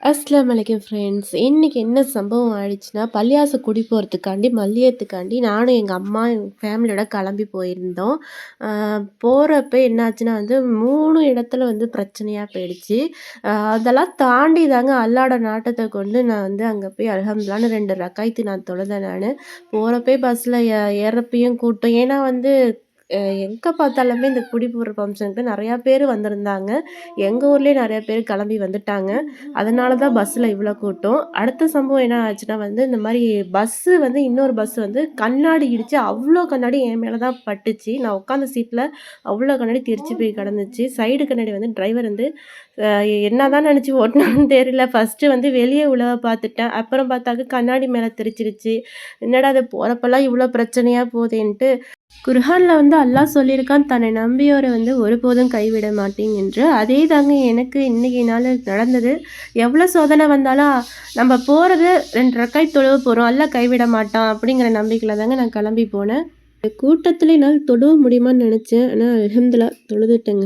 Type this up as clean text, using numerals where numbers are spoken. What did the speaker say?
அஸ்ஸலாமு அலைக்கும் ஃப்ரெண்ட்ஸ். இன்றைக்கி என்ன சம்பவம் ஆயிடுச்சுன்னா, பள்ளியாச குடி போகிறதுக்காண்டி மல்லியத்துக்காண்டி நானும் எங்கள் அம்மா எங்கள் ஃபேமிலியோட கிளம்பி போயிருந்தோம். போகிறப்ப என்னாச்சுன்னா வந்து 3 இடத்துல வந்து பிரச்சனையாக போயிடுச்சு. அதெல்லாம் தாண்டி தாங்க அல்லாஹ்வோட நாட்டத்தை கொண்டு நான் வந்து அங்கே போய் அல்ஹம்துலில்லாஹ்னு 2 ரக்காயத்து நான் தொழுதேன் நான். போகிறப்பயே பஸ்ஸில் ஏறப்பயும் கூட்டம். ஏன்னா வந்து எங்கே பார்த்தாலுமே இந்த குடி போடுற ஃபங்க்ஷனுக்கு நிறையா பேர் வந்திருந்தாங்க. எங்கள் ஊர்லேயே நிறையா பேர் கிளம்பி வந்துட்டாங்க. அதனால தான் பஸ்ஸில் இவ்வளோ கூட்டம். அடுத்த சம்பவம் என்ன ஆச்சுன்னா வந்து இந்த மாதிரி பஸ்ஸு வந்து இன்னொரு பஸ் வந்து கண்ணாடி இடித்து அவ்வளோ கண்ணாடி என் மேலே தான் பட்டுச்சு. நான் உட்காந்த சீட்டில் அவ்வளோ கண்ணாடி தெரிச்சு போய் கிடந்துச்சு. சைடு கண்ணாடி வந்து டிரைவர் வந்து என்ன தான் நினச்சி ஓட்டினான்னு தெரியல. ஃபஸ்ட்டு வந்து வெளியே உழவ பார்த்துட்டேன். அப்புறம் பார்த்தாக்க கண்ணாடி மேலே தெரிச்சிருச்சு. என்னடா அது போகிறப்பெல்லாம் இவ்வளோ பிரச்சனையாக போதேன்ட்டு குர்ஹான்ல வந்து அல்லாஹ் சொல்லியிருக்கான், தன்னை நம்பியோரை வந்து ஒருபோதும் கைவிட மாட்டேன் என்று. அதே தாங்க எனக்கு இன்னைக்கு நாள் நடந்தது. எவ்வளோ சோதனை வந்தாலும் நம்ம போகிறது 2 ரக்காய் தொழுவ போகிறோம், அல்லாஹ் கைவிட மாட்டான் அப்படிங்கிற நம்பிக்கையில் தாங்க நான் கிளம்பி போனேன். கூட்டத்தில் என்னால் தொழுவ முடியுமான்னு நினச்சேன். ஆனால் அல்ஹம்துலில்லாஹ் தொழுதுட்டேங்க.